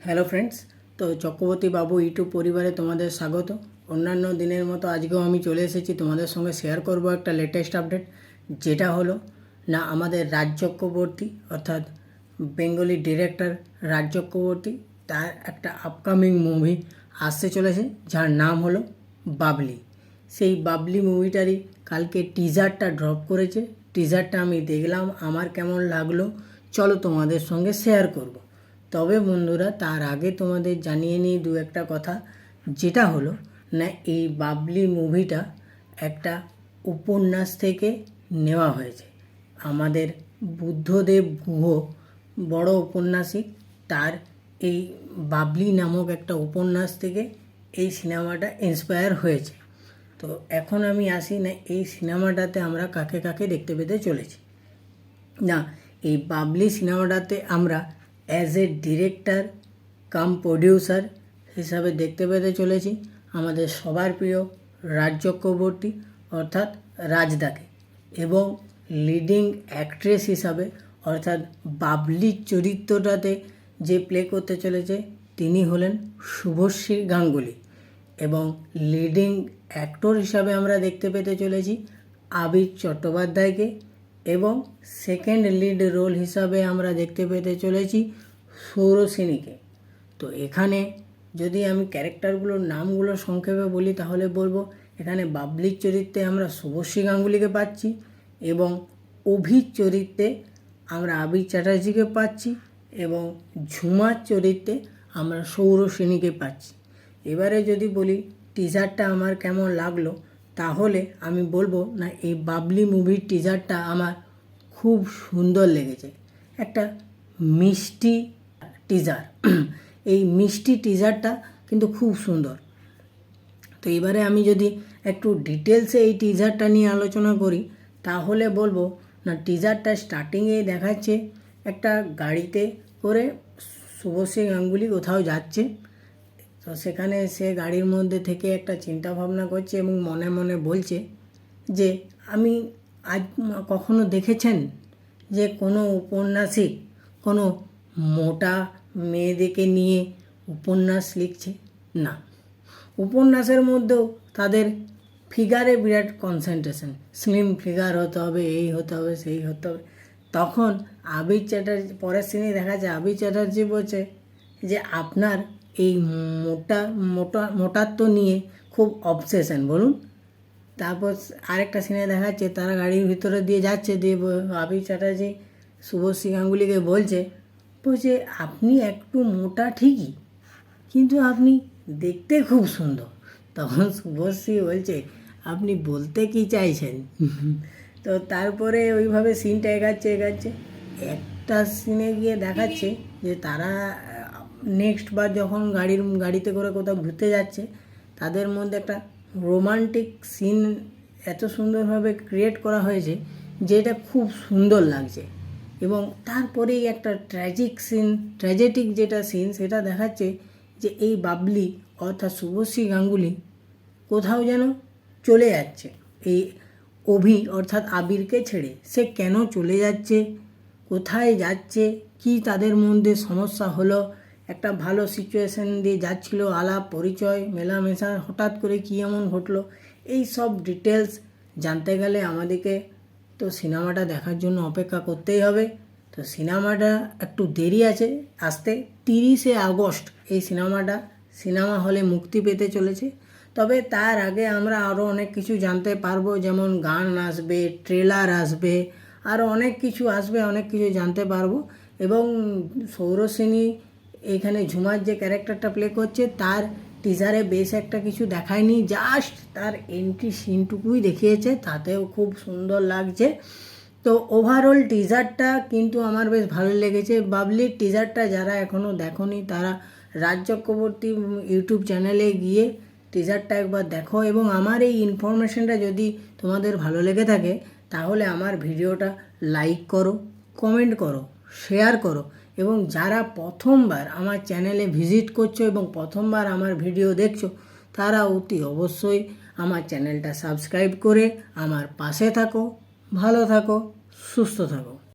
Hello friends, তো চক্রবর্তী বাবু YouTube পরিবারে তোমাদের স্বাগত। অন্যান্য দিনের মতো আজকেও আমি চলে এসেছি তোমাদের সঙ্গে শেয়ার করব একটা লেটেস্ট আপডেট, যেটা হলো না আমাদের রাজ চক্রবর্তী অর্থাৎ বেঙ্গলি ডিরেক্টর রাজ চক্রবর্তী, তার একটা আপকামিং মুভি আসতে চলেছে যার নাম হলো বাবলি। সেই বাবলি মুভিটারই কালকে টিজারটা ড্রপ করেছে। টিজারটা আমি দেখলাম, আমার কেমন লাগলো চলো তোমাদের সঙ্গে শেয়ার করব। তবে বন্ধুরা, তার আগে তোমাদের জানিয়ে নিই দু একটা কথা, যেটা হলো না এই বাবলি মুভিটা একটা উপন্যাস থেকে নেওয়া হয়েছে। আমাদের বুদ্ধদেব গুহ, বড় উপন্যাসিক, তার এই বাবলি নামক একটা উপন্যাস থেকে এই সিনেমাটা ইন্সপায়ার হয়েছে। তো এখন আমি আসি না এই সিনেমাটাতে আমরা কাকে কাকে দেখতে পেতে চলেছি। না, এই বাবলি সিনেমাটাতে আমরা as a director cum producer হিসাবে দেখতে পেতে চলেছি আমাদের সবার প্রিয় রাজ চক্রবর্তী অর্থাৎ রাজদাকে, এবং লিডিং অ্যাক্ট্রেস হিসাবে অর্থাৎ বাবলির চরিত্রটাতে যে প্লে করতে চলেছে তিনি হলেন শুভশ্রী গাঙ্গুলি, এবং লিডিং অ্যাক্টর হিসাবে আমরা দেখতে পেতে চলেছি আবির চট্টোপাধ্যায়কে, এবং সেকেন্ড লিড রোল হিসাবে আমরা দেখতে পেতে চলেছি সৌরসেনীকে। তো এখানে যদি আমি ক্যারেক্টারগুলোর নামগুলো সংক্ষেপে বলি তাহলে বলবো, এখানে বাবলির চরিত্রে আমরা শুভশ্রী গাঙ্গুলিকে পাচ্ছি, এবং অভির চরিত্রে আমরা আবির চ্যাটার্জিকে পাচ্ছি, এবং ঝুমার চরিত্রে আমরা সৌরসেনীকে পাচ্ছি। এবারে যদি বলি টিজারটা আমার কেমন লাগলো, তাহলে আমি বলবো না এই বাবলি মুভির টিজারটা আমার খুব সুন্দর লেগেছে। একটা মিষ্টি টিজার, এই মিষ্টি টিজারটা কিন্তু খুব সুন্দর। তো এবারে আমি যদি একটু ডিটেলসে এই টিজারটা নিয়ে আলোচনা করি তাহলে বলবো না টিজারটা স্টার্টিংয়ে দেখাচ্ছে একটা গাড়িতে করে শুভশ্রী গাঙ্গুলি কোথাও যাচ্ছে। তো সেখানে সে গাড়ির মধ্যে থেকে একটা চিন্তা ভাবনা করছে এবং মনে মনে বলছে যে আমি আজ কখনো দেখেছেন যে কোনো উপন্যাসিক কোনো মোটা মেয়েদেরকে নিয়ে উপন্যাস লিখছে? না, উপন্যাসের মধ্যেও তাদের ফিগারে বিরাট কনসেন্ট্রেশন, স্লিম ফিগার হতে হবে, এই হতে হবে, সেই হতে হবে। তখন আবির চ্যাটার্জি, পরের সিনে দেখা যায় আবির চ্যাটার্জি বলছে যে আপনার এই মোটাত্ব নিয়ে খুব অবসেশন, বলুন। তারপর আরেকটা সিনে দেখাচ্ছে তারা গাড়ির ভিতরে দিয়ে যাচ্ছে, দিয়ে আবির চ্যাটার্জি শুভশ্রী গাঙ্গুলিকে বলছে আপনি একটু মোটা ঠিকই, কিন্তু আপনি দেখতে খুব সুন্দর। তখন শুভশ্রী বলছে আপনি বলতে কি চাইছেন? তো তারপরে ওইভাবে সিনটা এগাচ্ছে একটা সিনে গিয়ে দেখাচ্ছে যে তারা নেক্সট বার যখন গাড়িতে করে কোথাও ঘুরতে যাচ্ছে, তাদের মধ্যে একটা রোমান্টিক সিন এত সুন্দরভাবে ক্রিয়েট করা হয়েছে যেটা খুব সুন্দর লাগছে। এবং তারপরেই একটা ট্র্যাজেটিক যেটা সিন সেটা দেখাচ্ছে যে এই বাবলি অর্থাৎ শুভশ্রী গাঙ্গুলি কোথাও যেন চলে যাচ্ছে এই অভি অর্থাৎ আবিরকে ছেড়ে। সে কেন চলে যাচ্ছে, কোথায় যাচ্ছে, কি তাদের মধ্যে সমস্যা হলো, একটা ভালো সিচুয়েশন দিয়ে যাচ্ছিল, আলাপ পরিচয় মেলামেশা, হঠাৎ করে কী এমন ঘটলো, এই সব ডিটেলস জানতে গেলে আমাদেরকে তো সিনেমাটা দেখার জন্য অপেক্ষা করতেই হবে। তো সিনেমাটা একটু দেরি আছে আসতে, 30শে আগস্ট এই সিনেমা হলে মুক্তি পেতে চলেছে। তবে তার আগে আমরা আরও অনেক কিছু জানতে পারবো, যেমন গান আসবে, ট্রেলার আসবে, আরও অনেক কিছু আসবে, অনেক কিছু জানতে পারবো। এবং সৌরসেনী এইখানে ঝুমার যে ক্যারেক্টারটা প্লে করছে তার টিজারে বেশ একটা কিছু দেখায়নি, জাস্ট তার এন্ট্রি সিনটুকুই দেখিয়েছে, তাতেও খুব সুন্দর লাগছে। তো ওভারঅল টিজারটা কিন্তু আমার বেশ ভালো লেগেছে। বাবলির টিজারটা যারা এখনও দেখোনি তারা রাজ চক্রবর্তী ইউটিউব চ্যানেলে গিয়ে টিজারটা একবার দেখো, এবং আমার এই ইনফরমেশনটা যদি তোমাদের ভালো লেগে থাকে তাহলে আমার ভিডিওটা লাইক করো, কমেন্ট করো, শেয়ার করো, এবং যারা প্রথমবার আমার চ্যানেলে ভিজিট করছো এবং প্রথমবার আমার ভিডিও দেখছো তারা অতি অবশ্যই আমার চ্যানেলটা সাবস্ক্রাইব করে আমার পাশে থাকো। ভালো থাকো, সুস্থ থাকো।